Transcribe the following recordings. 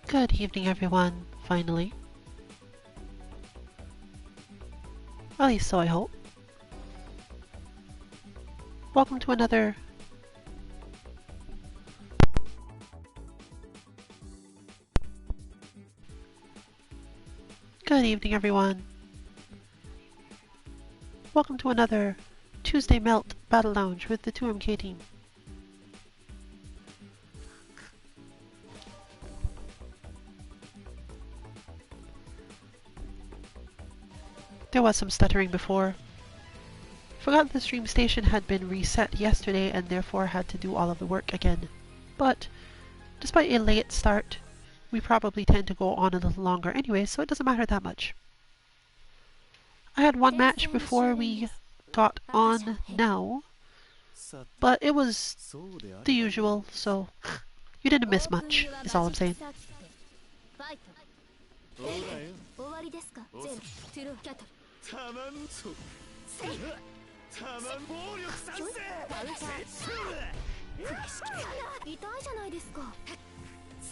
Good evening, everyone, finally. At least so I hope. Welcome to another... Good evening, everyone. Welcome to another Tuesday Melt Battle Lounge with the 2MK team. There was some stuttering before. Forgot the stream station had been reset yesterday and therefore had to do all of the work again. But, despite a late start, we probably tend to go on a little longer anyway, so it doesn't matter that much. I had one match before we got on now, but it was the usual, so you didn't miss much, is all I'm saying.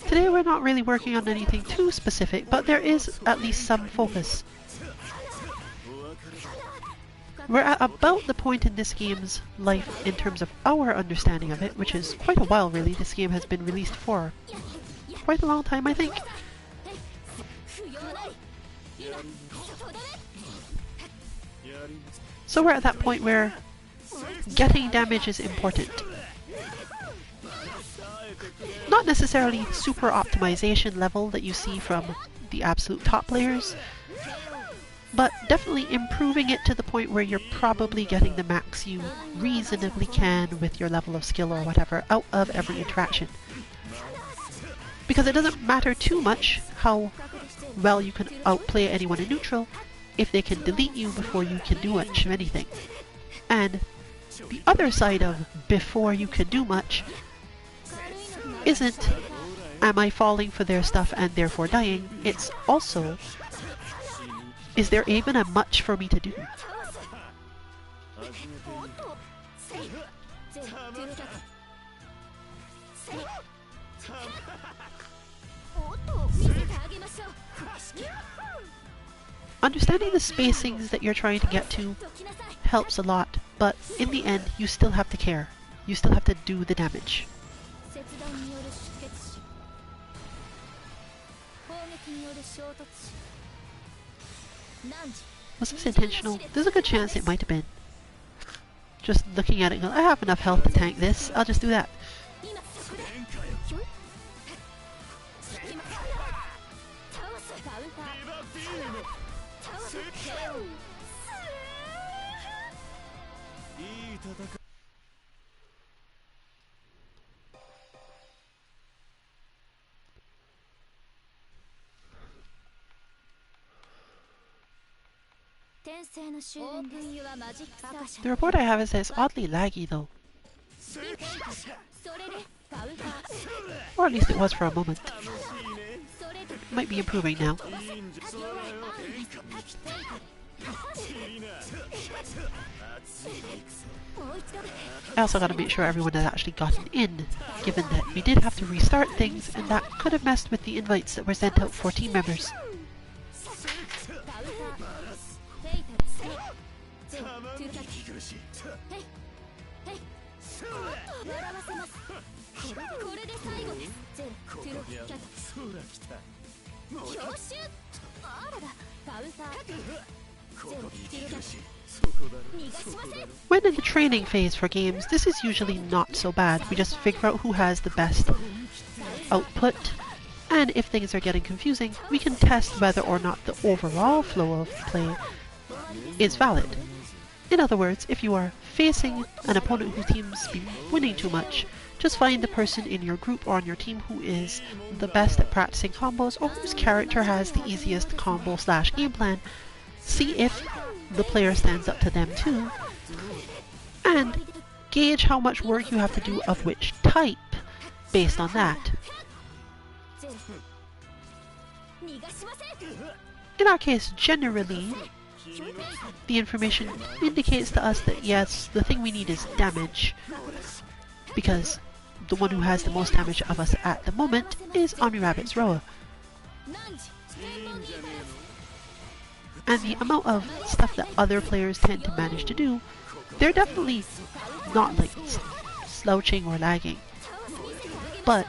Today we're not really working on anything too specific, but there is at least some focus. We're at about the point in this game's life in terms of our understanding of it, which is quite a while really. This game has been released for quite a long time, I think. So we're at that point where getting damage is important. Not necessarily super optimization level that you see from the absolute top players, but definitely improving it to the point where you're probably getting the max you reasonably can with your level of skill or whatever out of every interaction. Because it doesn't matter too much how well you can outplay anyone in neutral if they can delete you before you can do much of anything. And the other side of before you can do much isn't am I falling for their stuff and therefore dying, it's also is there even a much for me to do? Understanding the spacings that you're trying to get to helps a lot, but in the end you still have to care. You still have to do the damage. Was this intentional? There's a good chance it might have been. Just looking at it, I have enough health to tank this, I'll just do that. The report I have is that it's oddly laggy though. Or at least it was for a moment. It might be improving now. I also gotta make sure everyone has actually gotten in, given that we did have to restart things and that could have messed with the invites that were sent out for team members. When in the training phase for games, this is usually not so bad. We just figure out who has the best output, and if things are getting confusing, we can test whether or not the overall flow of play is valid. In other words, if you are facing an opponent whose team's been winning too much, just find the person in your group or on your team who is the best at practicing combos or whose character has the easiest combo / game plan. See if the player stands up to them too, and gauge how much work you have to do of which type based on that. In our case, generally, the information indicates to us that yes, the thing we need is damage, because the one who has the most damage of us at the moment is Ami Rabbit's Roa. And the amount of stuff that other players tend to manage to do, they're definitely not like slouching or lagging. But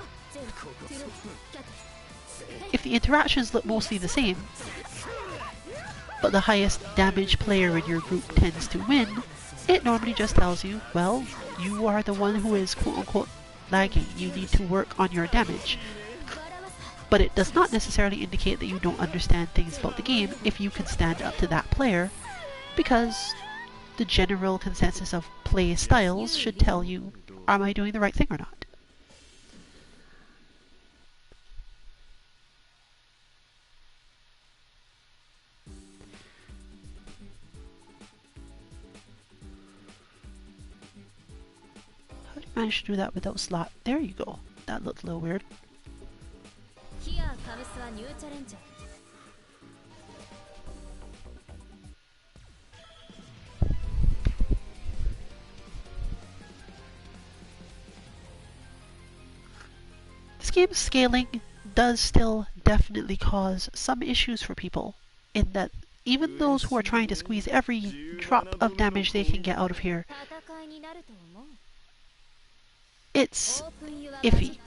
if the interactions look mostly the same, but the highest damage player in your group tends to win, it normally just tells you, well, you are the one who is quote-unquote lagging. You need to work on your damage. But it does not necessarily indicate that you don't understand things about the game if you can stand up to that player, because the general consensus of play styles should tell you, am I doing the right thing or not? How do you manage to do that without slot? There you go. That looked a little weird. This game's scaling does still definitely cause some issues for people, in that even those who are trying to squeeze every drop of damage they can get out of here, it's iffy.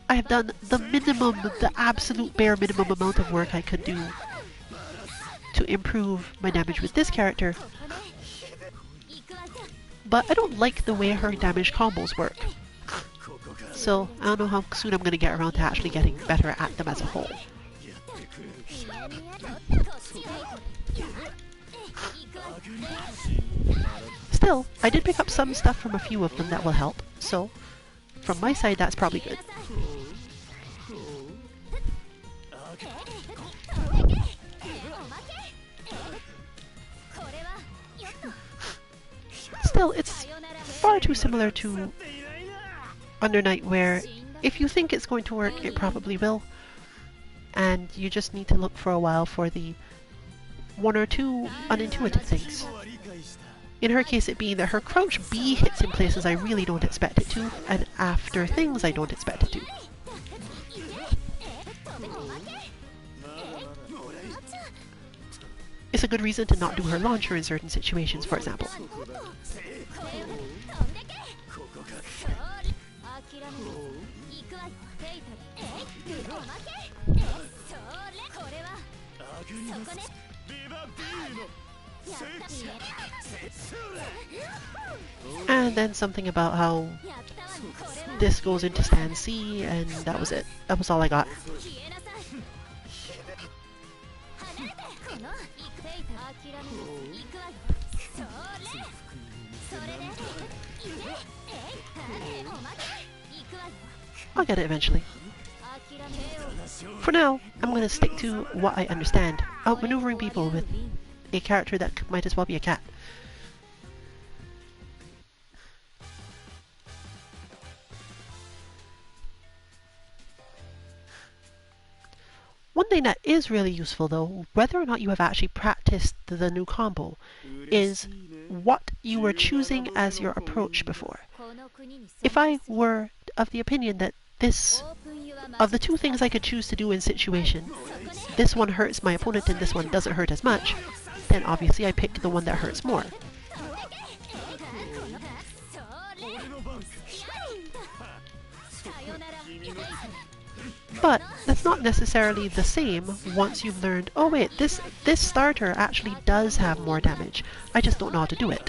I have done the minimum, the absolute bare minimum amount of work I could do to improve my damage with this character, but I don't like the way her damage combos work. So I don't know how soon I'm going to get around to actually getting better at them as a whole. Still, I did pick up some stuff from a few of them that will help, so from my side that's probably good. Still, it's far too similar to Under Night, where if you think it's going to work, it probably will, and you just need to look for a while for the one or two unintuitive things. In her case, it being that her crouch B hits in places I really don't expect it to, and after things I don't expect it to. It's a good reason to not do her launcher in certain situations, for example. And then something about how this goes into stand C, and that was it. That was all I got. I'll get it eventually. For now, I'm going to stick to what I understand, outmaneuvering people with a character that might as well be a cat. One thing that is really useful though, whether or not you have actually practiced the new combo, is what you were choosing as your approach before. If I were of the opinion that this, of the two things I could choose to do in situation, this one hurts my opponent and this one doesn't hurt as much, then obviously I pick the one that hurts more. But that's not necessarily the same once you've learned, oh wait, this starter actually does have more damage. I just don't know how to do it.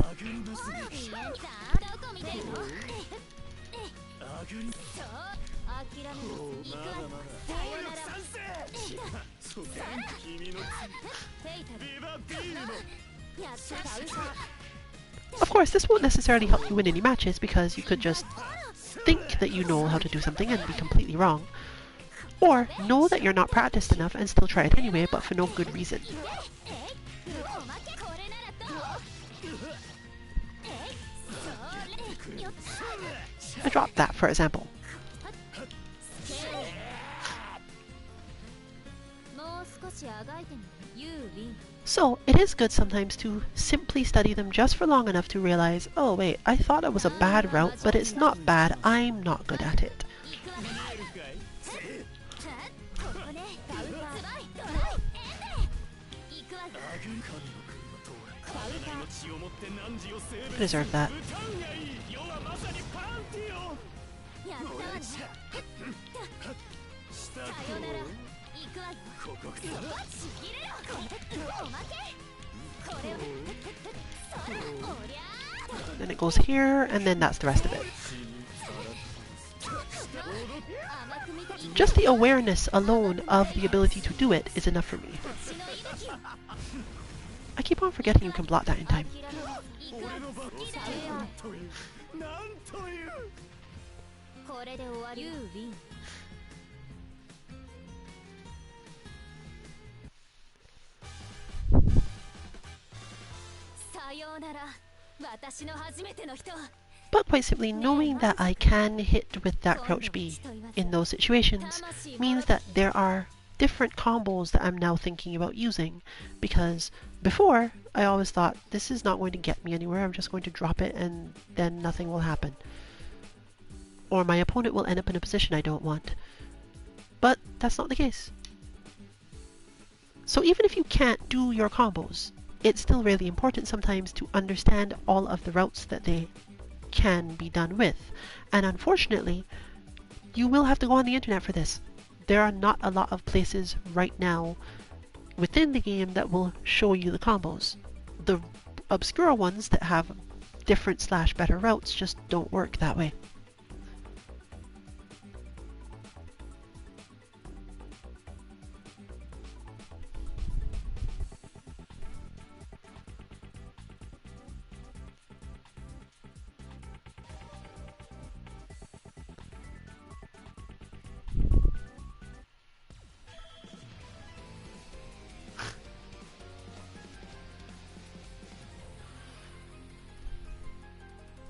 Of course, this won't necessarily help you win any matches because you could just think that you know how to do something and be completely wrong. Or know that you're not practiced enough and still try it anyway, but for no good reason. I dropped that, for example. So, it is good sometimes to simply study them just for long enough to realize, oh wait, I thought it was a bad route, but it's not bad, I'm not good at it. I deserve that. Then it goes here, and then that's the rest of it. Just the awareness alone of the ability to do it is enough for me. I keep on forgetting you can block that in time. But quite simply, knowing that I can hit with that crouch B in those situations means that there are different combos that I'm now thinking about using, because before I always thought this is not going to get me anywhere, I'm just going to drop it and then nothing will happen. Or my opponent will end up in a position I don't want. But that's not the case. So even if you can't do your combos, it's still really important sometimes to understand all of the routes that they can be done with. And unfortunately, you will have to go on the internet for this. There are not a lot of places right now within the game that will show you the combos. The obscure ones that have different / better routes just don't work that way.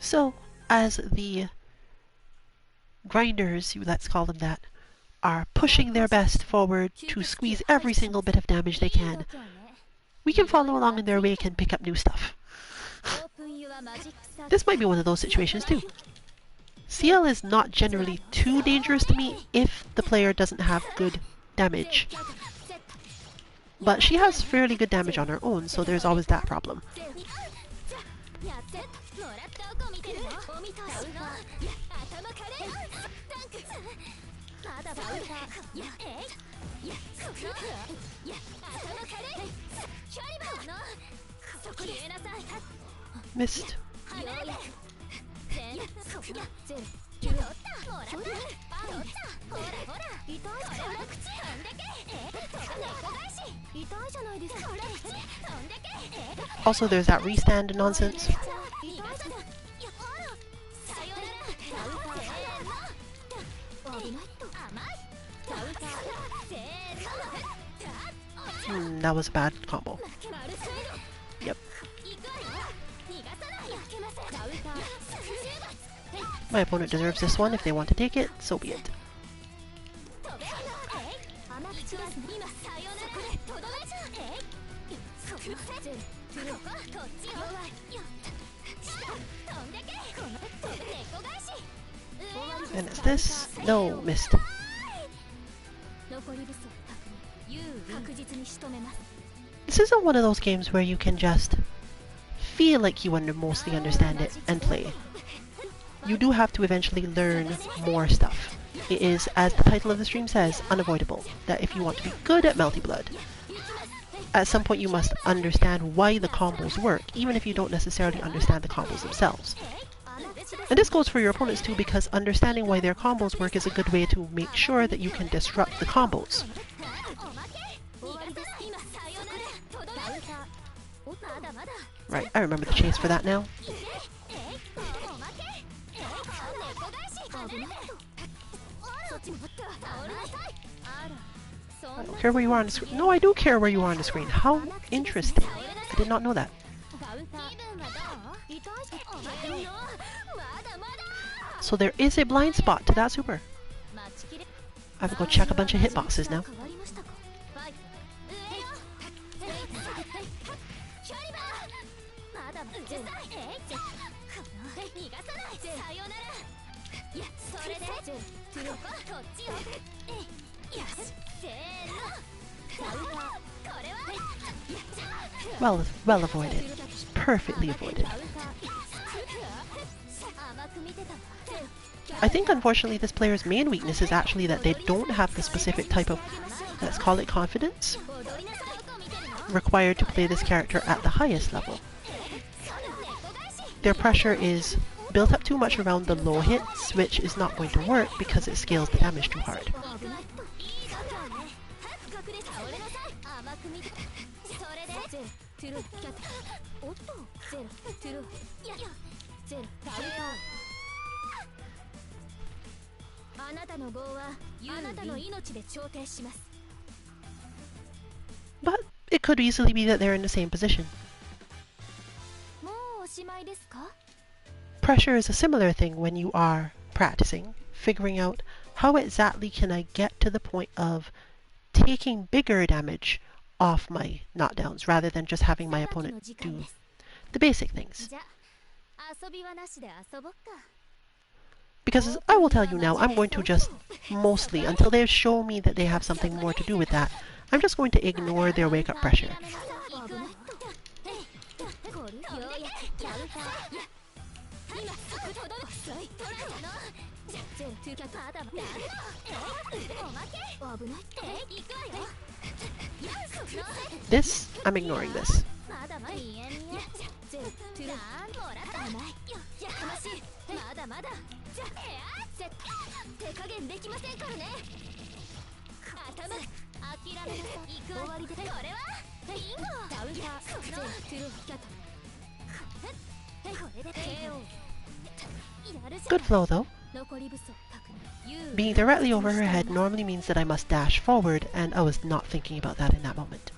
So, as the grinders, let's call them that, are pushing their best forward to squeeze every single bit of damage they can, we can follow along in their wake and pick up new stuff. This might be one of those situations too. CL is not generally too dangerous to me if the player doesn't have good damage. But she has fairly good damage on her own, so there's always that problem. Missed. Also, there's that restand nonsense. That was a bad combo. Yep. My opponent deserves this one. If they want to take it, so be it. And it's this. No, missed. This isn't one of those games where you can just feel like you mostly understand it and play. You do have to eventually learn more stuff. It is, as the title of the stream says, unavoidable, that if you want to be good at Melty Blood, at some point you must understand why the combos work, even if you don't necessarily understand the combos themselves. And this goes for your opponents too, because understanding why their combos work is a good way to make sure that you can disrupt the combos. Right, I remember the chase for that now. I don't care where you are on the screen. No, I do care where you are on the screen. How interesting. I did not know that. So there is a blind spot to that super. I have to go check a bunch of hitboxes now. Well avoided. Perfectly avoided. I think unfortunately this player's main weakness is actually that they don't have the specific type of, let's call it confidence, required to play this character at the highest level. Their pressure is built up too much around the low hits, which is not going to work because it scales the damage too hard. But it could easily be that they're in the same position. Pressure is a similar thing when you are practicing, figuring out how exactly can I get to the point of taking bigger damage off my knockdowns rather than just having my opponent do the basic things. Because I will tell you now, I'm going to just mostly, until they show me that they have something more to do with that, I'm just going to ignore their wake-up pressure. This, I'm ignoring this. Good flow though. Being directly over her head normally means that I must dash forward, and I was not thinking about that in that moment.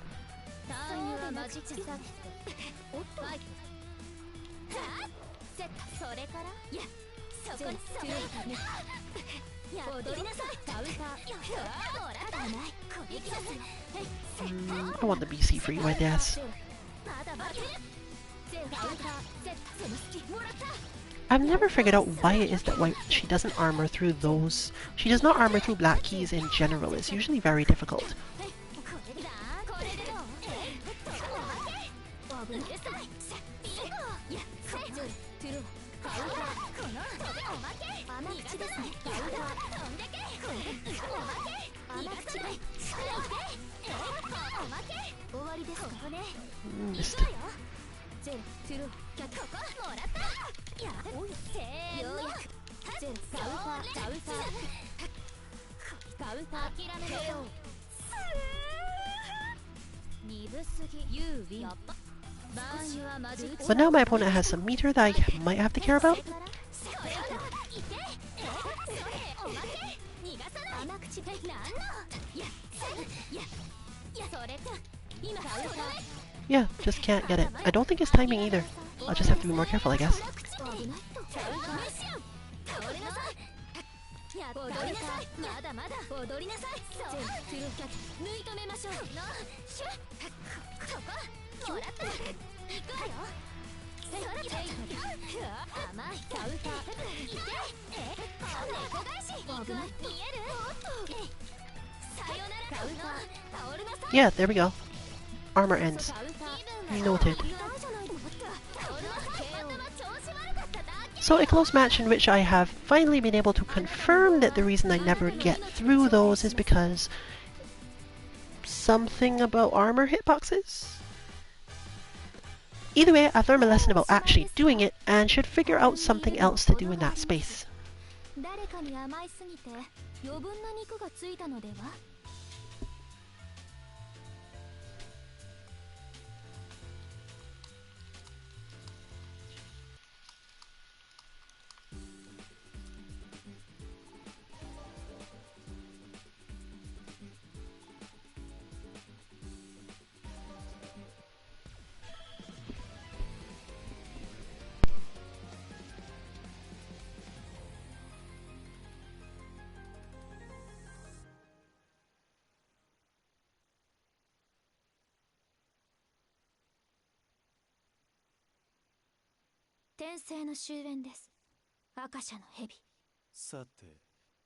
I want the BC for you, I guess. I've never figured out why it is that she doesn't armor through those. She does not armor through black keys in general. It's usually very difficult. Missed. But now my opponent has some meter that I might have to care about. Yeah, just can't get it. I don't think it's timing either. I'll just have to be more careful, I guess. Yeah, there we go. Armor ends. Noted. So a close match in which I have finally been able to confirm that the reason I never get through those is because something about armor hitboxes? Either way, I've learned a lesson about actually doing it and should figure out something else to do in that space. さて、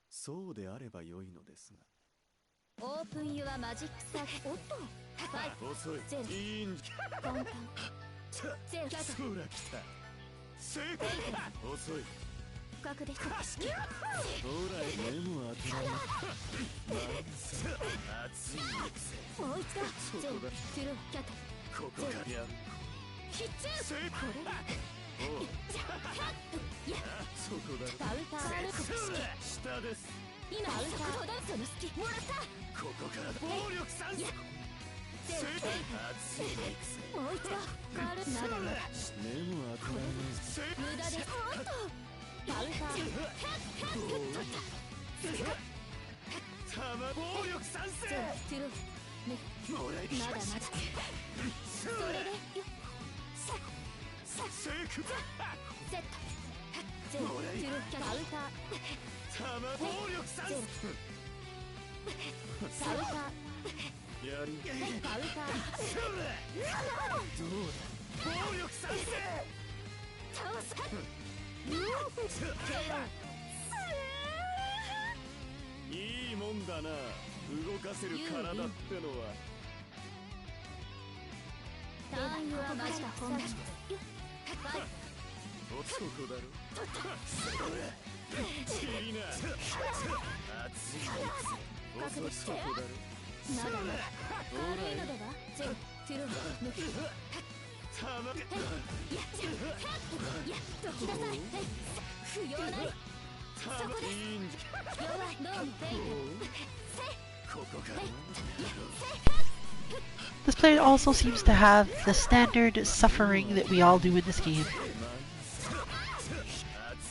そうであればよいのですが。オープンユアマジックサー。おっと。はい。遅い。ゼロ。いいん簡単。ゼロ。そら来た。成功。遅い。不覚です。ほら、目も当てられない。熱い肉もう一度。ゼロ。トゥルーキャット。ここからやる。キッチン。これだ。おう。いや。そこだろ。カウンターの格式。下です。今速度ダンスの隙もらった。ここからだ。暴力散布。熱い肉もう一度。カールまだまだ。目も当てられない。無駄です。おっと。カウンター。暴力散布。ゼロ。トゥルー。もらいまだまだ。それでよ。セーク。セット。ゼロ。トゥルーキャカウンター。暴力散布。カウンター。やり。カウンター。どうだ。暴力散布。倒す。いいもんだな。動かせる体ってのは。ターンユアマジカ本気。おそこだろ。いいな。熱い肉。おそこだろ。まだまだ。軽いのでは。ゼロ。トゥルー。抜き。いや、どきなさい。不要ない。そこです。弱い。ノーフェイク。ここから。This player also seems to have the standard suffering that we all do in this game.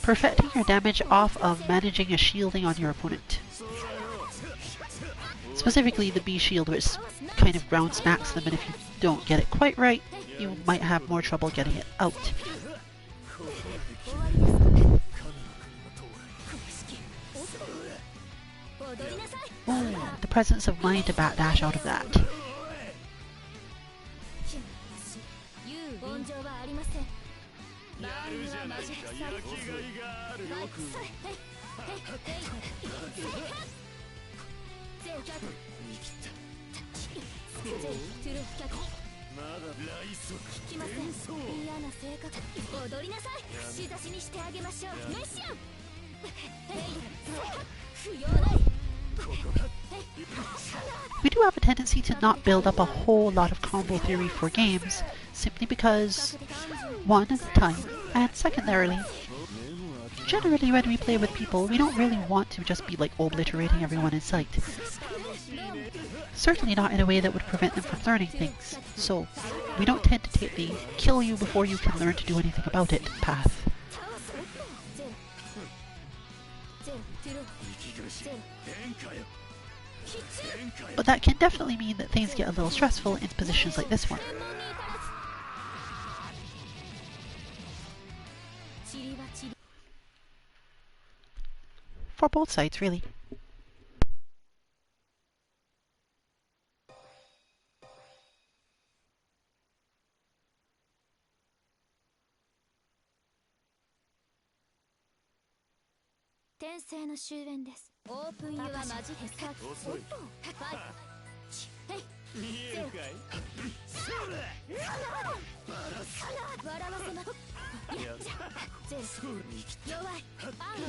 Perfecting your damage off of managing a shielding on your opponent. Specifically the B shield, which kind of ground smacks them, and if you don't get it quite right, you might have more trouble getting it out. Oh, the presence of mind to backdash out of that. We do have a tendency to not build up a whole lot of combo theory for games, simply because, one, time, and secondarily, generally when we play with people, we don't really want to just be like obliterating everyone in sight. Certainly not in a way that would prevent them from learning things, so we don't tend to take the kill you before you can learn to do anything about it path. But that can definitely mean that things get a little stressful in positions like this one. For both sides, really. Open your magic head. 遅い。見えるかい。笑わせます。ゼロ。弱い。アーム。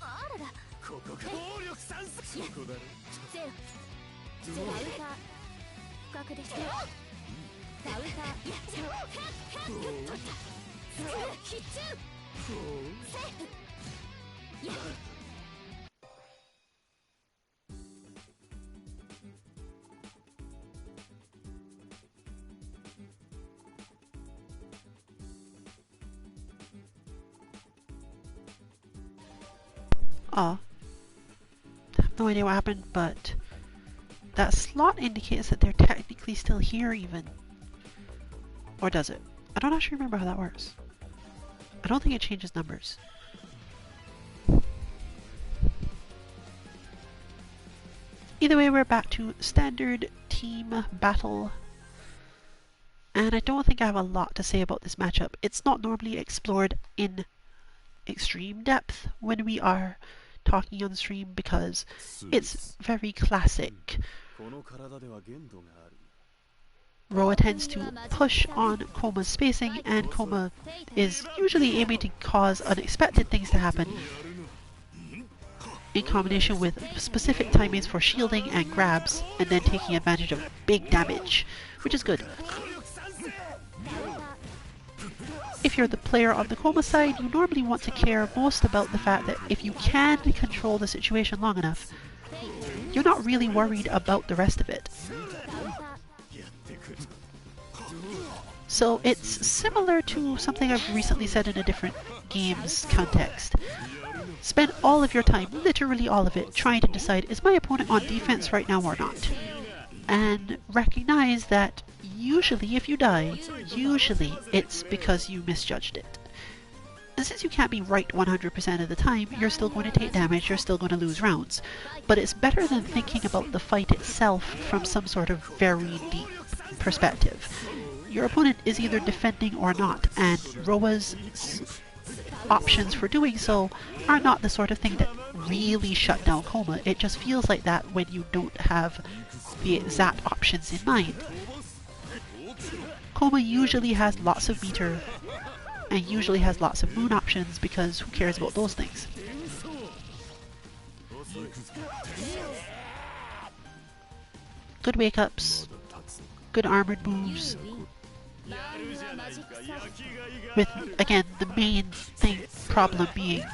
あらら。ここか。暴力散布。そこだろ。ゼロ。ゼロ。カウンター。不覚です。カウンター。必中。セーフ。や。I have no idea what happened, but that slot indicates that they're technically still here even. Or does it? I don't actually remember how that works. I don't think it changes numbers. Either way, we're back to standard team battle. And I don't think I have a lot to say about this matchup. It's not normally explored in extreme depth when we are talking on stream because it's very classic. Roa tends to push on Koma's spacing, and Koma is usually aiming to cause unexpected things to happen in combination with specific timings for shielding and grabs, and then taking advantage of big damage, which is good. If you're the player on the Koma side, you normally want to care most about the fact that if you can control the situation long enough, you're not really worried about the rest of it. So it's similar to something I've recently said in a different game's context. Spend all of your time, literally all of it, trying to decide, is my opponent on defense right now or not? And recognize that usually if you die, usually it's because you misjudged it. And since you can't be right 100% of the time, you're still going to take damage, you're still going to lose rounds. But it's better than thinking about the fight itself from some sort of very deep perspective. Your opponent is either defending or not, and Roa's options for doing so are not the sort of thing that really shut down Koma. It just feels like that when you don't have the exact options in mind. Koma usually has lots of meter and usually has lots of moon options because who cares about those things? Good wake-ups, good armored moves, with, again, the main problem being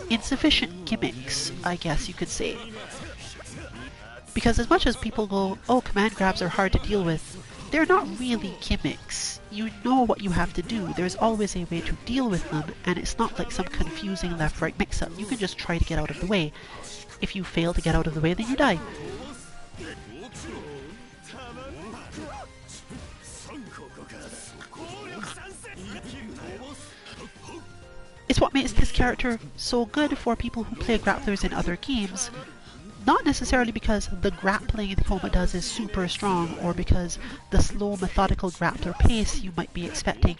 insufficient gimmicks, I guess you could say. Because as much as people go, oh, command grabs are hard to deal with, they're not really gimmicks. You know what you have to do. There's always a way to deal with them, and it's not like some confusing left-right mix-up. You can just try to get out of the way. If you fail to get out of the way, then you die. It's what makes this character so good for people who play grapplers in other games. Not necessarily because the grappling Koma does is super strong, or because the slow methodical grappler pace you might be expecting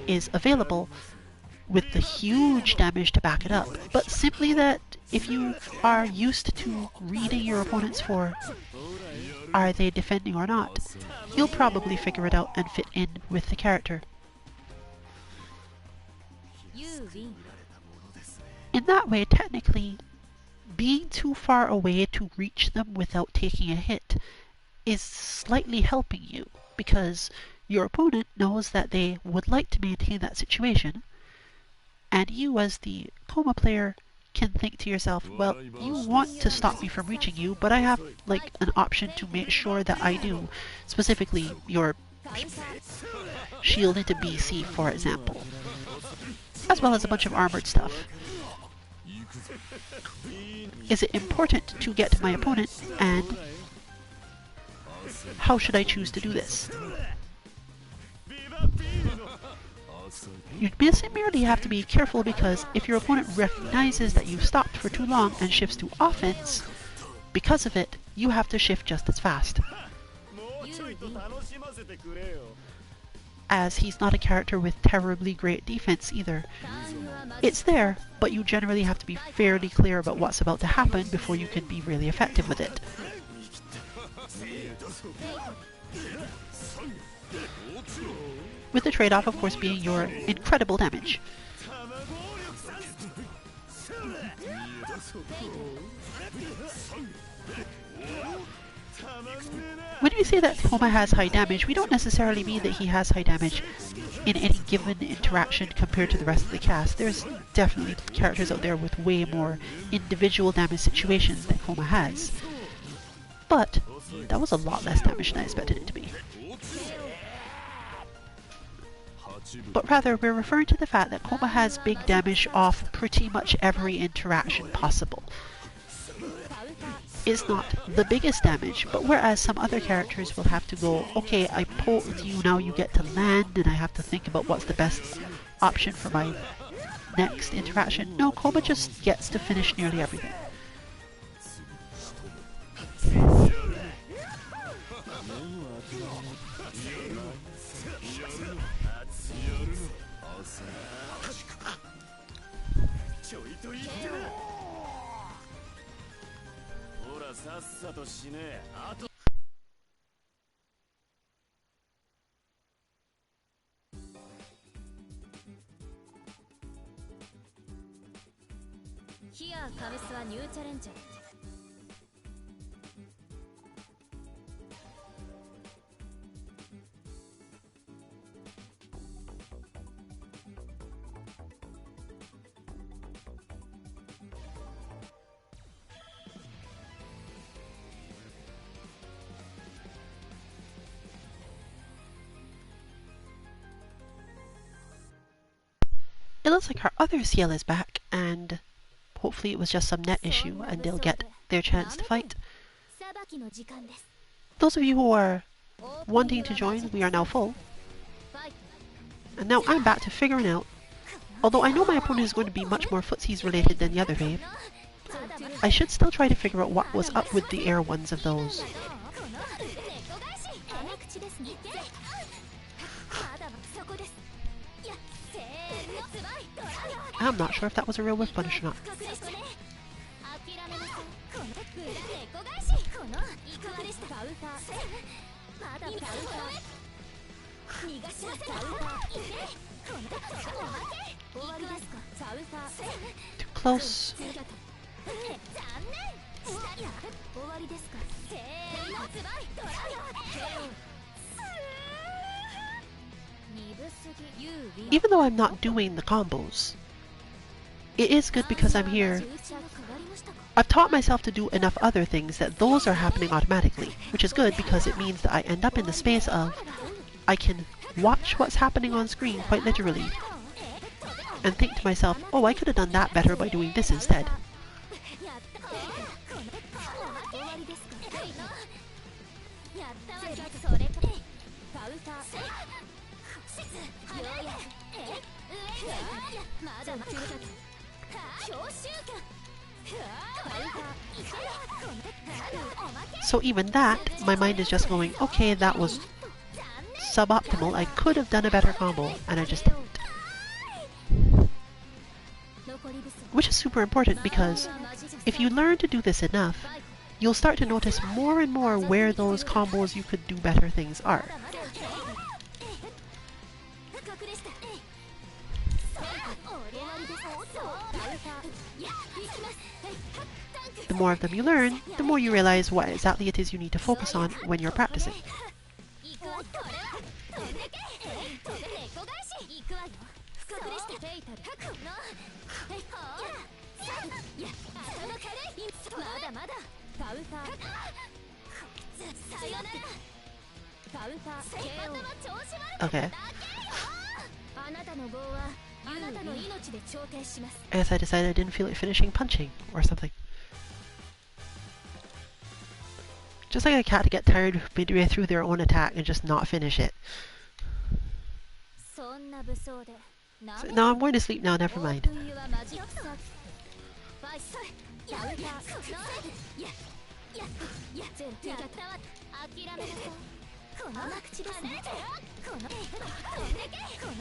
is available with the huge damage to back it up, but simply that if you are used to reading your opponents for are they defending or not, you'll probably figure it out and fit in with the character. In that way, technically, being too far away to reach them without taking a hit is slightly helping you, because your opponent knows that they would like to maintain that situation, and you as the Koma player can think to yourself, well, you want to stop me from reaching you, but I have like an option to make sure that I do. Specifically, your shield into BC, for example, as well as a bunch of armored stuff. Is it important to get to my opponent, and how should I choose to do this? You merely have to be careful, because if your opponent recognizes that you've stopped for too long and shifts to offense, because of it, you have to shift just as fast. As he's not a character with terribly great defense either. It's there, but you generally have to be fairly clear about what's about to happen before you can be really effective with it. With the trade-off, of course, being your incredible damage. When we say that Koma has high damage, we don't necessarily mean that he has high damage in any given interaction compared to the rest of the cast. There's definitely characters out there with way more individual damage situations than Koma has. But that was a lot less damage than I expected it to be. But rather, we're referring to the fact that Koma has big damage off pretty much every interaction possible. It's not the biggest damage, but whereas some other characters will have to go, okay, I pulled you, now you get to land, and I have to think about what's the best option for my next interaction. No, Koma just gets to finish nearly everything. っさと死ね。あとヒアカムスはニューチャレンジャー。It looks like our other CL is back, and hopefully it was just some net issue and they'll get their chance to fight. さばきの時間です。 Those of you who are wanting to join, we are now full. ファイ And now I'm back to figuring out, although I know my opponent is going to be much more footsies related than the other babe, I should still try to figure out what was up with the air ones of those. この猫返し甘口ですね。まだそこです。いやせーのズバイドライ I'm not sure if that was a real whiff punish or not. 確認してね。諦めなさい。この猫返しこのイクワでした。カウンターまだカウンター逃がしません。カウンターいけこのおまけ終わりですか。カウンター Too close. 残念したや終わりですか。せーのズバイドライ 鈍すぎ Even though I'm not doing the combos, it is good because I'm here. I've taught myself to do enough other things that those are happening automatically, which is good because it means that I end up in the space of I can watch what's happening on screen quite literally and think to myself, oh, I could have done that better by doing this instead. やったこの終わりですか。やったわよそれカウンターようや上まだまだ強襲感カウンターいけおまけ So even that, my mind is just going, okay, that was suboptimal. I could have done a better combo, and I just didn't. 残り不足 Which is super important because if you learn to do this enough, you'll start to notice more and more where those combos you could do better things are. 隠れした終わりです。カウンターいや行きます。 The more of them you learn, the more you realize what exactly it is you need to focus on when you're practicing. 行くわこれは飛んでけ飛んで猫返し行くわよ隠れしたフェイタルこのほらいや頭軽いまだまだカウンターさよならカウンター KO 頭調子悪かった Okay. だけよあなたの棒はあなたの命で調停します I guess I decided I didn't feel like finishing punching or something. Just like a cat to get tired midway through their own attack and just not finish it. そんな武装で So, no, I'm going to sleep now, never mind. オープンユアマジックサークファイトカウンターいやゼロやったわ諦めなさいこの甘口ですねこの飛んでけこの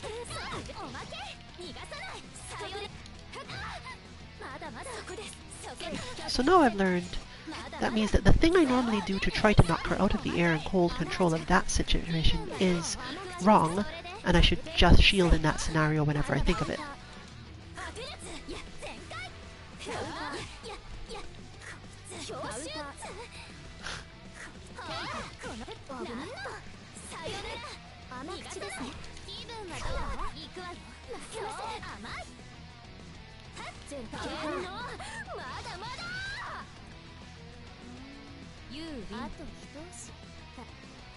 おまけ逃がさないさよねまだまだそこですそ So こ now I've learned that means that the thing I normally do to try to knock her out of the air and hold control of that situation is wrong, and I should just shield in that scenario whenever I think of it. あと一押し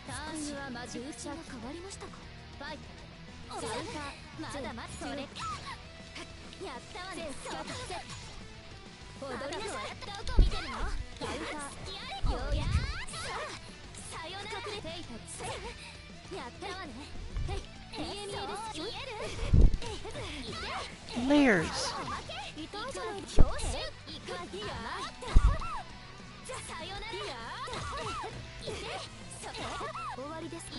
ターンはマジ打ちが変わりましたかファイトカウンターまだまだそれやったわね踊りなさいどこ見てるのカウンターようやさよなら隠れフェイタルやったわね見え見えです見える Layers. 伊藤じゃない強襲いくわいやさよならいけそこ終わりですか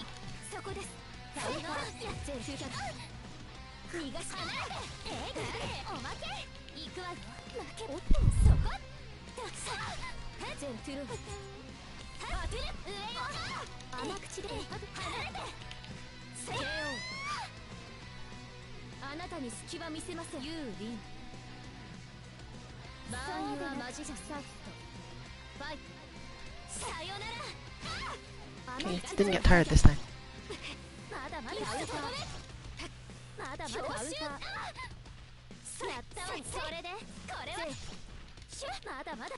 そこですカウンター逃がしないおまけいくわよ負けそこゼルトゥル当てる上よ甘口で離れてせよあなたに隙は見せませんユーリンバーンユアマジシャサフトファイトさよなら Okay, it didn't get tired this time. まだまだアウターまだまだアウターやったわそれでこれはまだまだア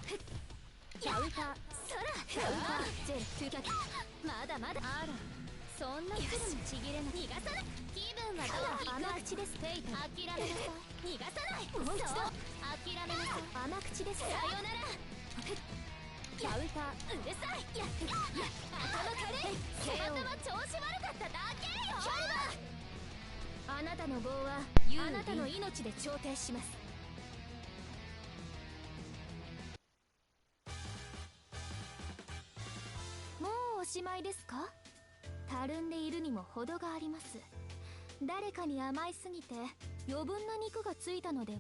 ウターそらアウターゼルトゥキャキまだまだあらそんなすぐにちぎれない逃がさない気分はどう甘口ですペイタ諦めなさい逃がさないもう一度諦めなさい甘口ですさよならアウターうるさいや頭軽いたまたま調子悪かっただけよあなたの棒はあなたの命で調停しますもうおしまいですかたるんでいるにも程があります誰かに甘いすぎて余分な肉がついたのでは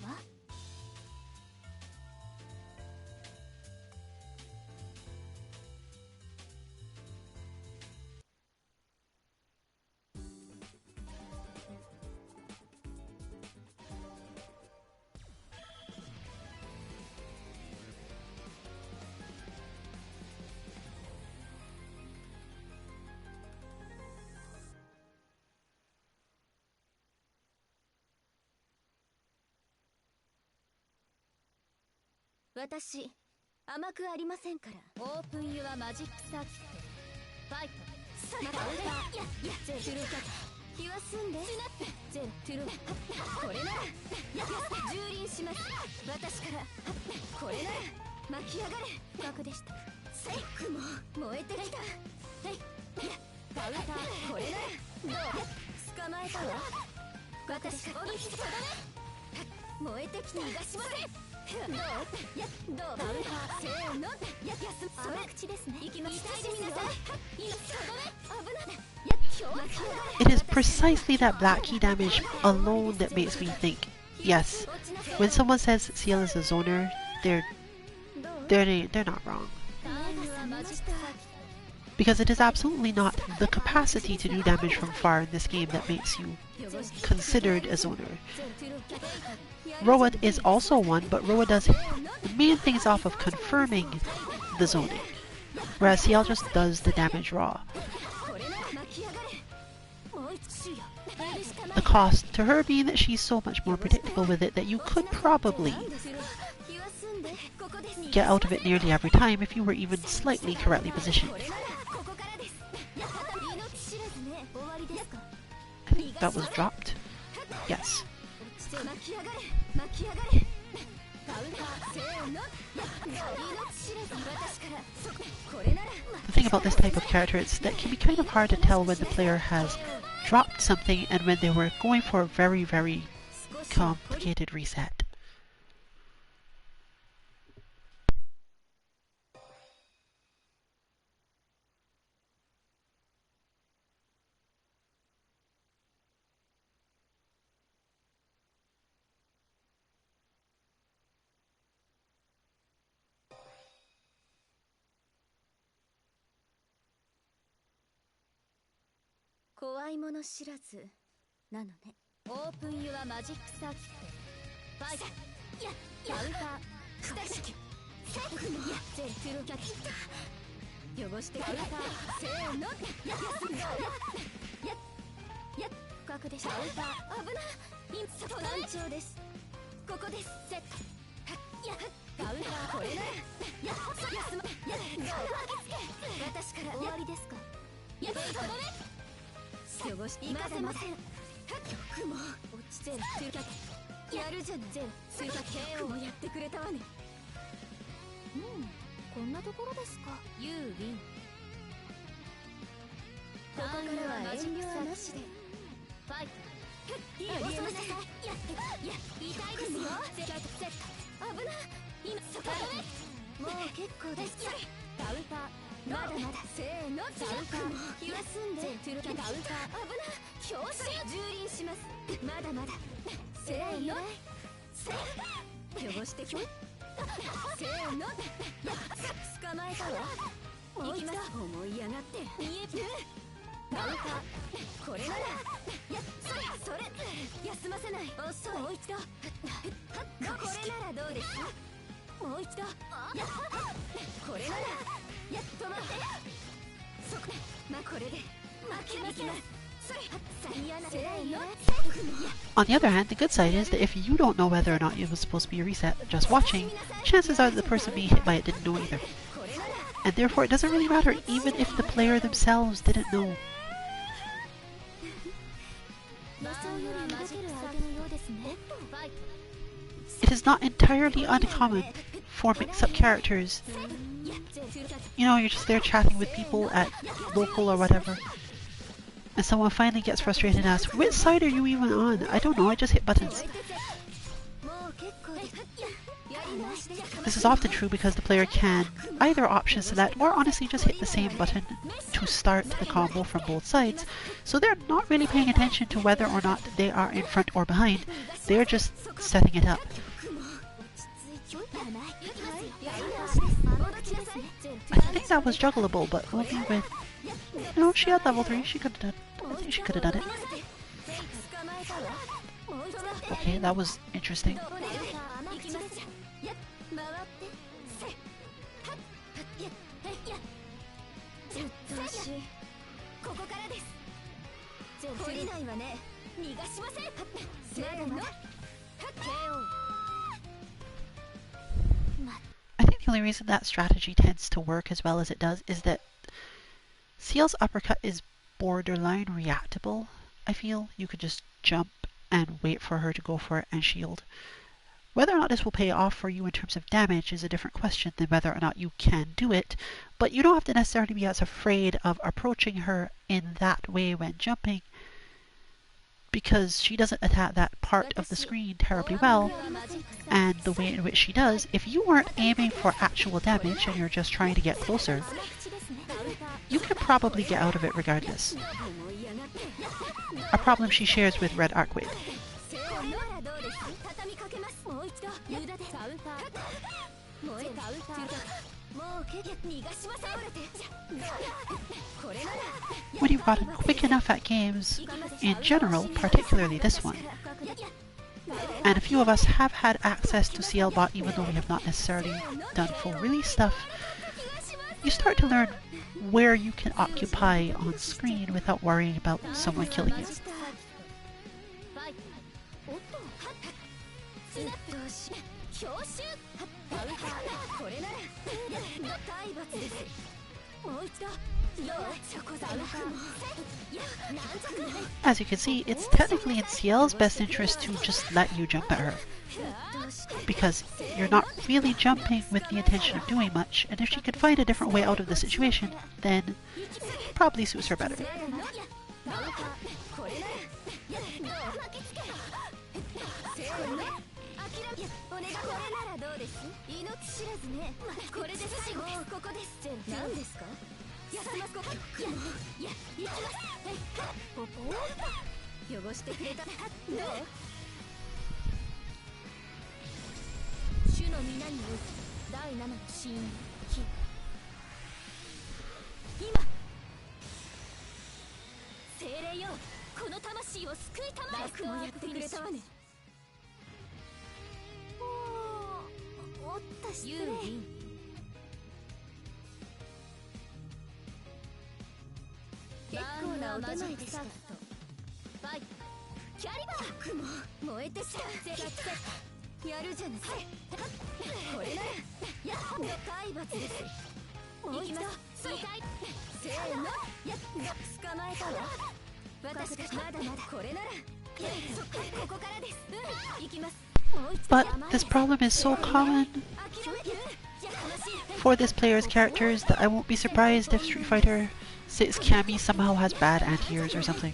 私甘くありませんからオープンユアマジックサーキットファイトまだアウターゼルトゥルキャッ気は済んでゼルトゥルこれなら蹂躙します私からこれなら巻き上がれ額でしたセイクも燃えてきたアウターこれならどう捕まえたわ私からお引きとどめ燃えてきて逃がしませんどうバウターせーの甘口ですね行きましょうなさい危ない It is precisely that black key damage alone that makes me think, yes, when someone says CL is a zoner, they're not wrong. Because it is absolutely not the capacity to do damage from far in this game that makes you considered a zoner. Roa is also one, but Roa does the main things off of confirming the zoning, whereas CL just does the damage raw. The cost to her being that she's so much more predictable with it that you could probably get out of it nearly every time if you were even slightly correctly positioned. I think that was dropped. Yes. The thing about this type of character is that it can be kind of hard to tell when the player has dropped something and when they were going for a very, very complicated reset.「怖いもの知らずなのね」「オープンユアマジックサーキット」「ファイト」「カウンター」「ステーキ」「セクモ」「ゼルトゥルキャキ」「汚してカウンター」「せーの」「やっ深くでしょカウンター」「危なインスト難聴です」「ここですセット」「カウンターこれなら」「休ま」「私から終わりですか」「やっとどめ」汚していかせません曲も落ちてるトゥキャやるじゃないゼルスイカ KO もやってくれたわねこんなところですかユーウィンここからは遠慮はなしでファイトやりませんいや痛いですよセット危ない今そこもう結構ですカウンターまだまだせーのザウカー気は済んでトゥルキャカウンター危ない強襲蹂躙しますまだまだせーの汚してきせーの捕まえたわもう一度思いやがって見えるカウンターこれならそれ休ませない遅いもう一度これならどうですもう一度これなら止まってこれで負けません On the other hand, the good side is that if you don't know whether or not it was supposed to be a reset just watching, chances are that the person being hit by it didn't know either. And therefore it doesn't really matter even if the player themselves didn't know. It is not entirely uncommon for mix-up characters. You know, you're just there chatting with people at local or whatever, and someone finally gets frustrated and asks, "Which side are you even on?" "I don't know, I just hit buttons." This is often true because the player can either option select or honestly just hit the same button to start the combo from both sides, so they're not really paying attention to whether or not they are in front or behind, they're just setting it up. I think that was juggleable, but only with... No, she had level 3, she could have done... I think she could have done it. Okay, that was interesting. I think the only reason that strategy tends to work as well as it does is that Ciel's uppercut is borderline reactable. I feel you could just jump and wait for her to go for it and shield. Whether or not this will pay off for you in terms of damage is a different question than whether or not you can do it, but you don't have to necessarily be as afraid of approaching her in that way when jumping, because she doesn't attack that part of the screen terribly well, and the way in which she does, if you weren't aiming for actual damage and you're just trying to get closer, you can probably get out of it regardless. A problem she shares with Red Arcwig. When you've gotten quick enough at games in general, particularly this one, and a few of us have had access to CLBot even though we have not necessarily done full release stuff, you start to learn where you can occupy on screen without worrying about someone killing you. As you can see, it's technically in Ciel's best interest to just let you jump at her, because you're not really jumping with the intention of doing much, and if she could find a different way out of the situation, then it probably suits her better. But this problem is so common for this player's characters that I won't be surprised if Street Fighter 6 Cammy somehow has bad anti-airs or something.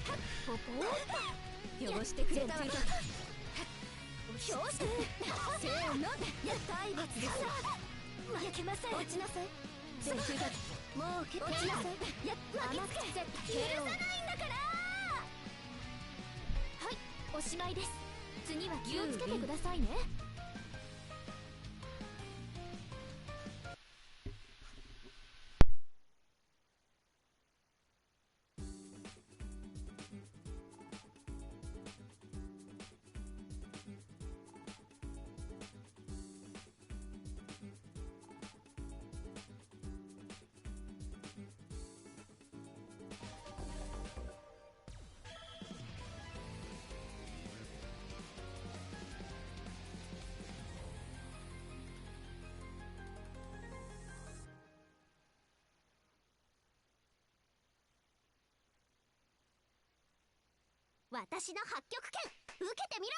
私の八極拳受けてみろ。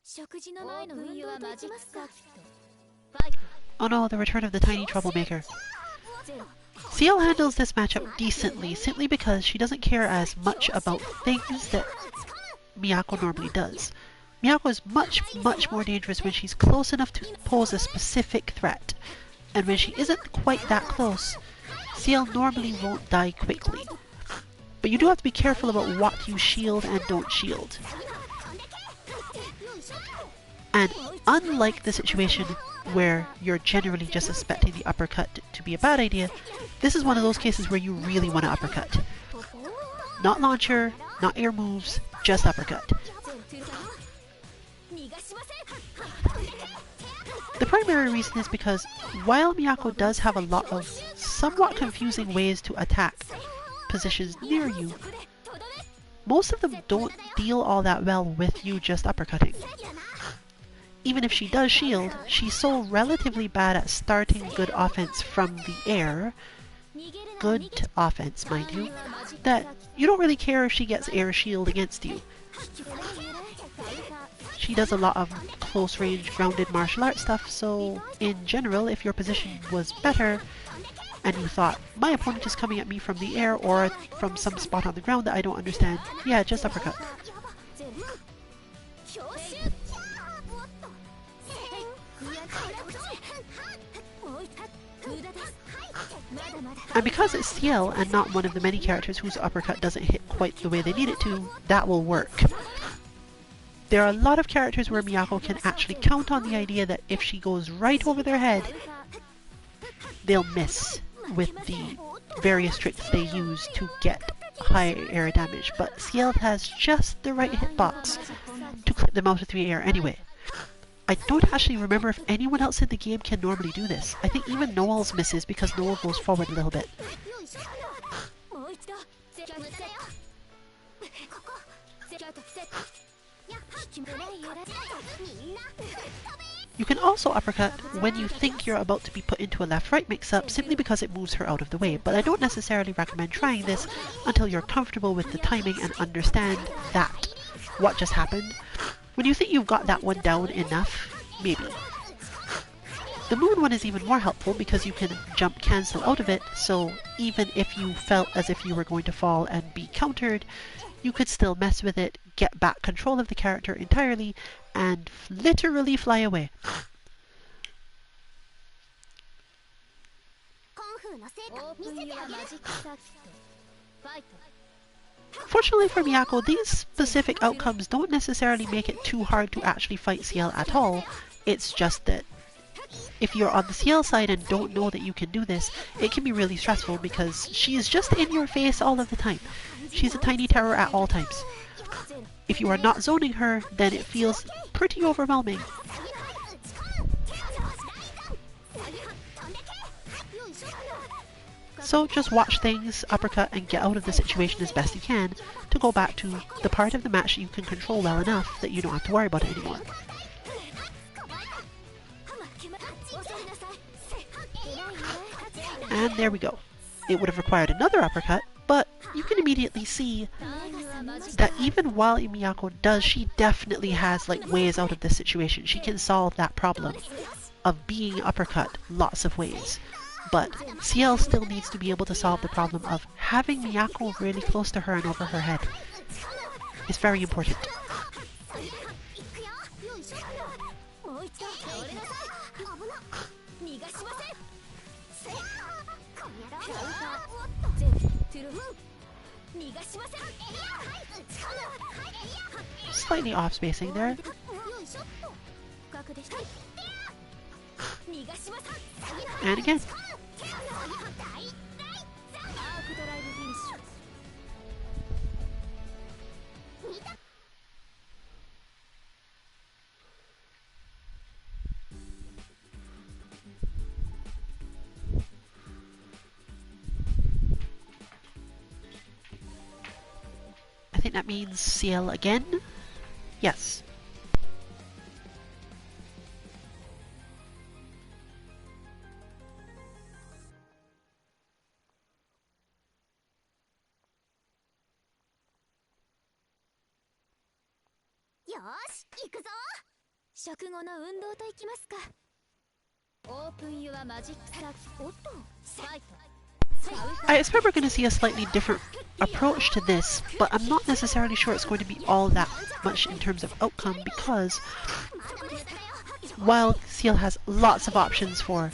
食事の前の運用はマジックサーキット。ファイト。 Oh no, the return of the tiny troublemaker. CL handles this matchup decently simply because she doesn't care as much about things that Miyako normally does. Miyako is much more dangerous when she's close enough to pose a specific threat, and when she isn't quite that close, CL normally won't die quickly. But you do have to be careful about what you shield and don't shield. And unlike the situation where you're generally just expecting the uppercut to be a bad idea, this is one of those cases where you really want to uppercut. Not launcher, not air moves, just uppercut. The primary reason is because while Miyako does have a lot of somewhat confusing ways to attack positions near you, most of them don't deal all that well with you just uppercutting. Even if she does shield, she's so relatively bad at starting good offense from the air, good offense mind you, that you don't really care if she gets air shield against you. She does a lot of close range grounded martial arts stuff, so in general, if your position was better and you thought, my opponent is coming at me from the air or from some spot on the ground that I don't understand, yeah, just uppercut. And because it's CL and not one of the many characters whose uppercut doesn't hit quite the way they need it to, that will work. There are a lot of characters where Miyako can actually count on the idea that if she goes right over their head, they'll miss with the various tricks they use to get high air damage, but CL has just the right hitbox to clip them out of the air anyway. I don't actually remember if anyone else in the game can normally do this. I think even Noel's misses because Noel goes forward a little bit. You can also uppercut when you think you're about to be put into a left-right mix-up simply because it moves her out of the way, but I don't necessarily recommend trying this until you're comfortable with the timing and understand that what just happened. When you think you've got that one down enough, maybe. The moon one is even more helpful because you can jump cancel out of it, so even if you felt as if you were going to fall and be countered, you could still mess with it, get back control of the character entirely, and literally fly away. Fortunately for Miyako, these specific outcomes don't necessarily make it too hard to actually fight CL at all. It's just that if you're on the CL side and don't know that you can do this, it can be really stressful because she is just in your face all of the time. She's a tiny terror at all times. If you are not zoning her, then it feels pretty overwhelming. So just watch things, uppercut, and get out of the situation as best you can to go back to the part of the match you can control well enough that you don't have to worry about it anymore. And there we go. It would have required another uppercut, but you can immediately see that even while Miyako does, she definitely has like ways out of this situation. She can solve that problem of being uppercut lots of ways. But CL still needs to be able to solve the problem of having Miyako really close to her and over her head. It's very important. Slightly off spacing there. And again. I think that means CL again. Yes. よし行くぞ。食後の運動といきますか。オープンユアマジックサーキ。おっとファイト。 I expect we're going to see a slightly different approach to this, but I'm not necessarily sure it's going to be all that much in terms of outcome, because while Seal has lots of options for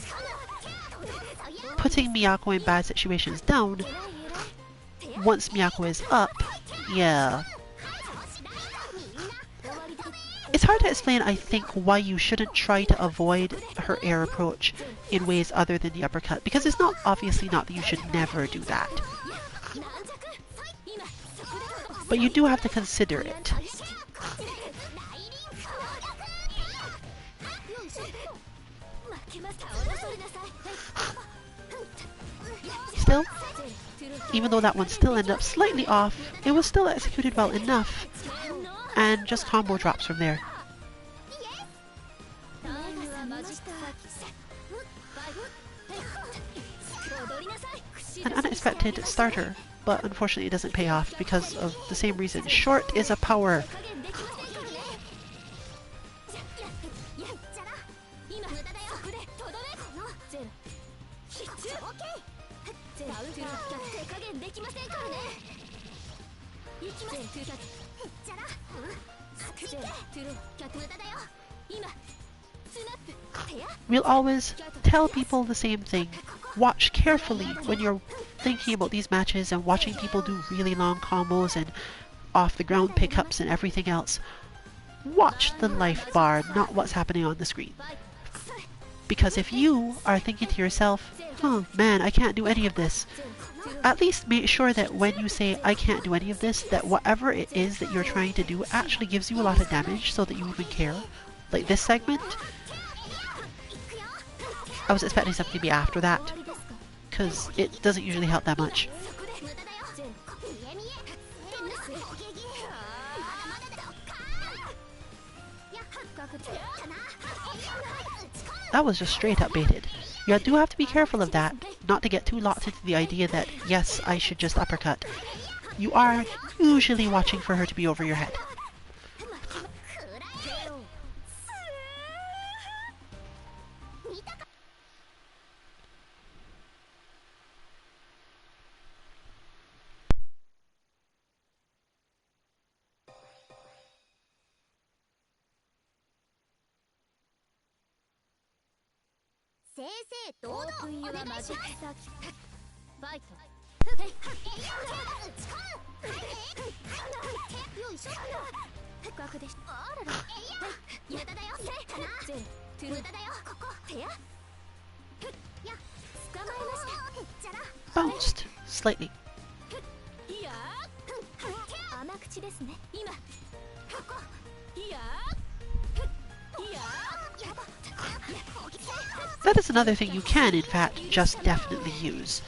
putting Miyako in bad situations down, once Miyako is up, yeah. It's hard to explain, I think, why you shouldn't try to avoid her air approach in ways other than the uppercut, because it's not obviously not that you should never do that. But you do have to consider it. Still, even though that one still ended up slightly off, it was still executed well enough, and just combo drops from there. An unexpected starter, but unfortunately it doesn't pay off because of the same reason. Short is a power. We'll always tell people the same thing. Watch carefully when you're thinking about these matches and watching people do really long combos and off the ground pickups and everything else. Watch the life bar, not what's happening on the screen. Because if you are thinking to yourself, oh man, I can't do any of this, at least make sure that when you say I can't do any of this, that whatever it is that you're trying to do actually gives you a lot of damage so that you even care. Like this segment, I was expecting something to be after that, because it doesn't usually help that much. That was just straight up baited. You do have to be careful of that, not to get too locked into the idea that, yes, I should just uppercut. You are usually watching for her to be over your head. Bounced slightly. That is another thing you can, in fact, just definitely use.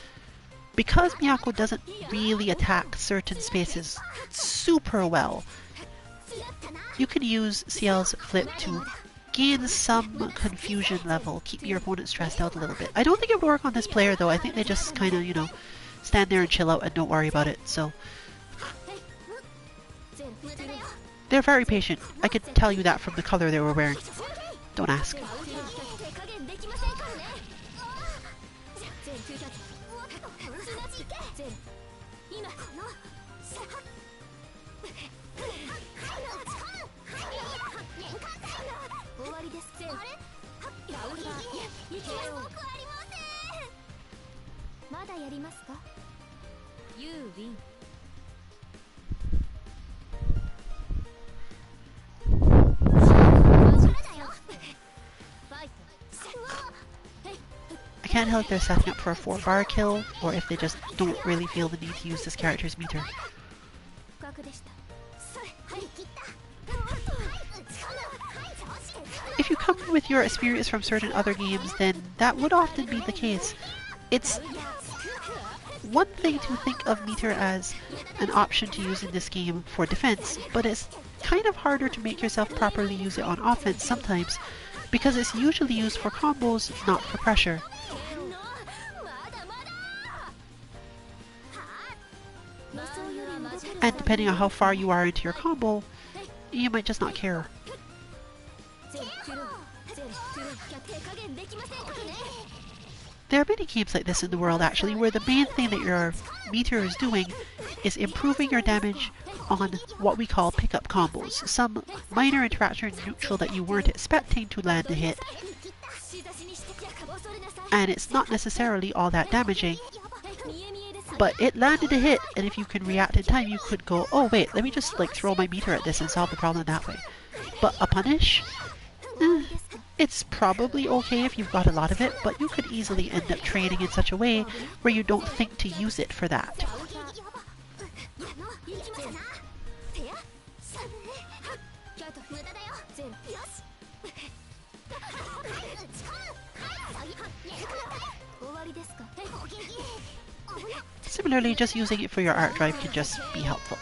Because Miyako doesn't really attack certain spaces super well, you can use CL's flip to gain some confusion level, keep your opponent stressed out a little bit. I don't think it would work on this player though. I think they just kind of, you know, stand there and chill out and don't worry about it, so. They're very patient. I could tell you that from the color they were wearing. Don't ask. I can't tell if they're setting up for a 4-bar kill, or if they just don't really feel the need to use this character's meter. If you come with your experience from certain other games, then that would often be the case. It's one thing to think of meter as an option to use in this game for defense, but it's kind of harder to make yourself properly use it on offense sometimes, because it's usually used for combos, not for pressure. And depending on how far you are into your combo, you might just not care. There are many games like this in the world actually, where the main thing that your meter is doing is improving your damage on what we call pickup combos. Some minor interaction neutral that you weren't expecting to land a hit, and it's not necessarily all that damaging, but it landed a hit, and if you can react in time, you could go, oh wait, let me just like throw my meter at this and solve the problem that way. But a punish? It's probably okay if you've got a lot of it, but you could easily end up training in such a way where you don't think to use it for that. Similarly, just using it for your art drive can just be helpful.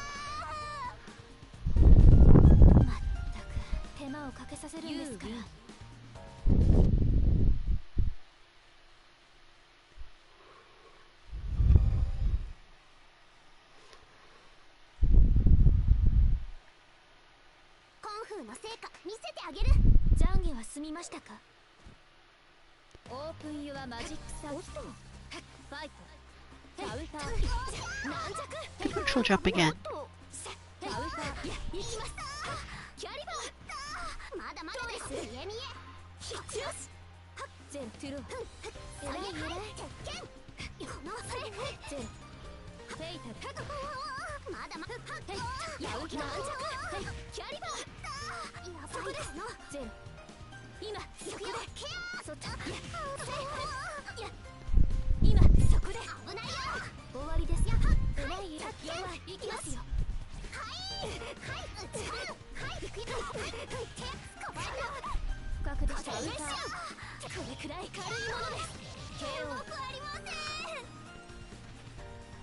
The neutral jump again.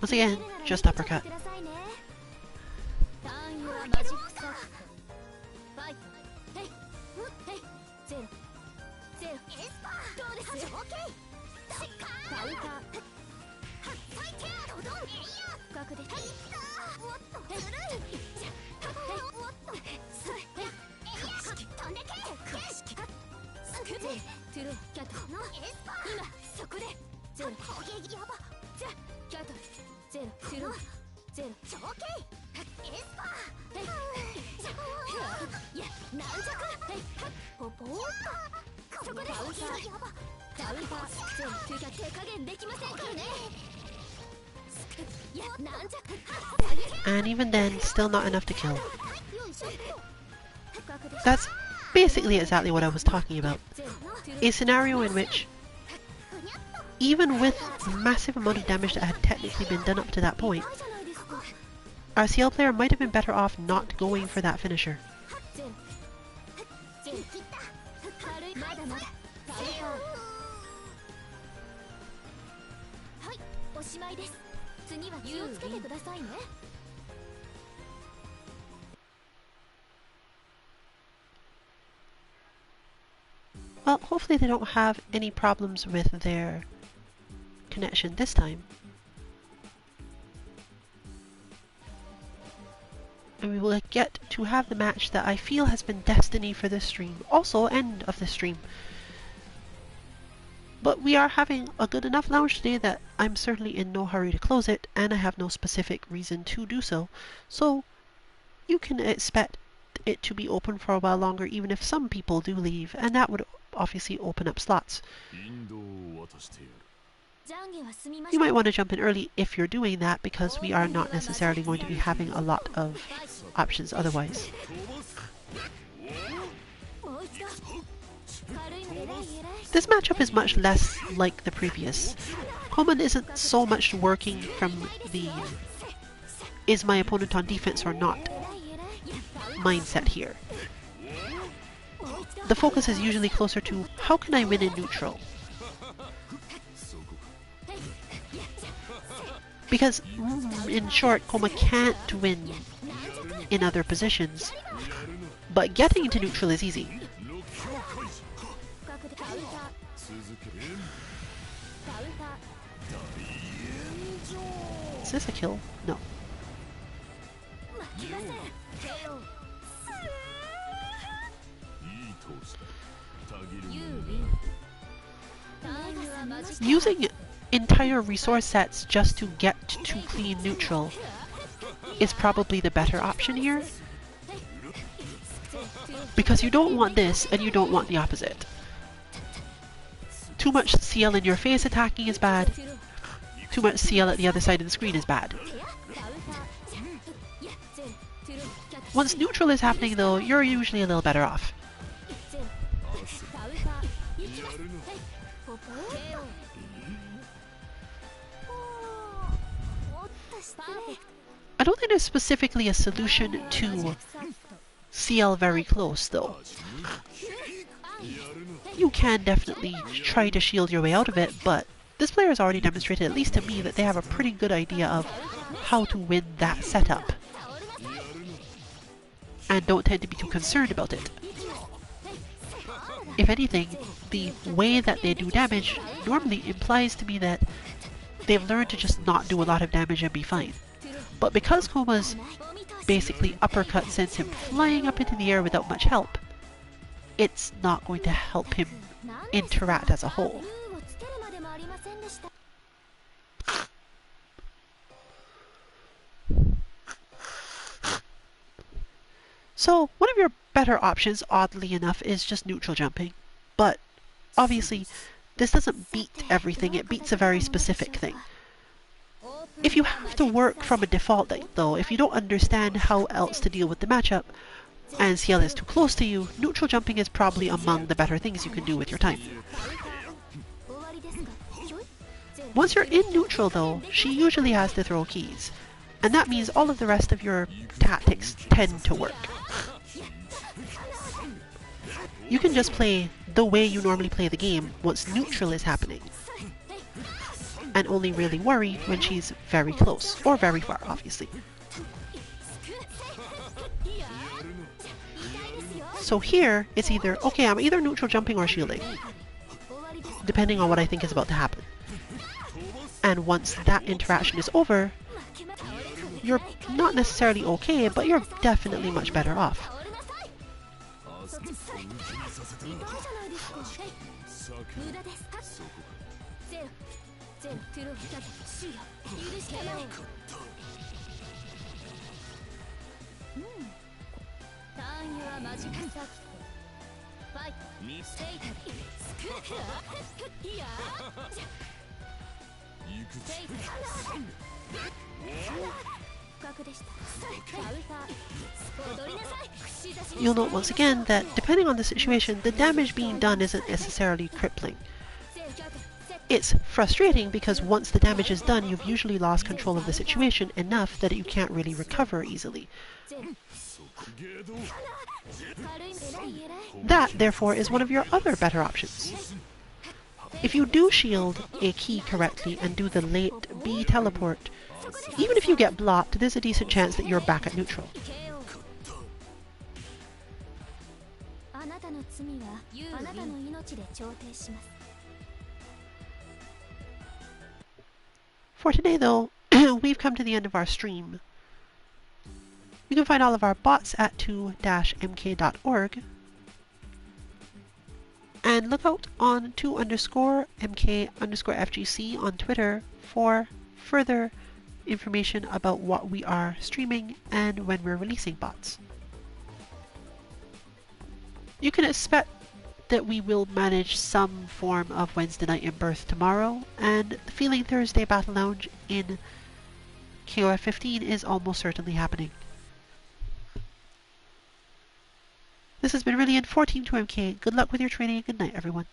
Once again, just uppercut. And even then, still not enough to kill. That's basically exactly what I was talking about. A scenario in which, even with massive amount of damage that had technically been done up to that point, our CL player might have been better off not going for that finisher. Well, hopefully they don't have any problems with their connection this time. And we will get to have the match that I feel has been destiny for this stream. Also, end of this stream. But we are having a good enough launch today that I'm certainly in no hurry to close it, and I have no specific reason to do so. So, you can expect it to be open for a while longer, even if some people do leave, and that would obviously open up slots. You might want to jump in early if you're doing that, because we are not necessarily going to be having a lot of options otherwise. This matchup is much less like the previous. Common isn't so much working from the is my opponent on defense or not mindset here. The focus is usually closer to how can I win in neutral? Because, in short, Koma can't win in other positions, but getting into neutral is easy. Is this a kill? No. Using entire resource sets just to get to clean neutral is probably the better option here, because you don't want this and you don't want the opposite. Too much CL in your face attacking is bad. Too much CL at the other side of the screen is bad. Once neutral is happening though, you're usually a little better off. I don't think there's specifically a solution to CL very close though. You can definitely try to shield your way out of it, but this player has already demonstrated, at least to me, that they have a pretty good idea of how to win that setup, and don't tend to be too concerned about it. If anything, the way that they do damage normally implies to me that they've learned to just not do a lot of damage and be fine. But because Koma's basically uppercut sends him flying up into the air without much help, it's not going to help him interact as a whole. So one of your better options, oddly enough, is just neutral jumping. But obviously this doesn't beat everything, it beats a very specific thing. If you have to work from a default though, if you don't understand how else to deal with the matchup, and CL is too close to you, neutral jumping is probably among the better things you can do with your time. Once you're in neutral though, she usually has to throw keys, and that means all of the rest of your tactics tend to work. You can just play the way you normally play the game once neutral is happening, and only really worry when she's very close, or very far, obviously. So here, it's either, okay, I'm either neutral jumping or shielding, depending on what I think is about to happen. And once that interaction is over, you're not necessarily okay, but you're definitely much better off. You'll note once again that depending on the situation, the damage being done isn't necessarily crippling. It's frustrating because once the damage is done, you've usually lost control of the situation enough that you can't really recover easily. That, therefore, is one of your other better options. If you do shield a key correctly and do the late B teleport, even if you get blocked, there's a decent chance that you're back at neutral. For today though, we've come to the end of our stream. You can find all of our bots at 2-mk.org. And look out on 2_mk_FGC on Twitter for further information about what we are streaming and when we're releasing bots. You can expect that we will manage some form of Wednesday Night in Birth tomorrow, and the Feeling Thursday Battle Lounge in KOF 15 is almost certainly happening. This has been Rillian for Team 2MK. Good luck with your training and good night, everyone.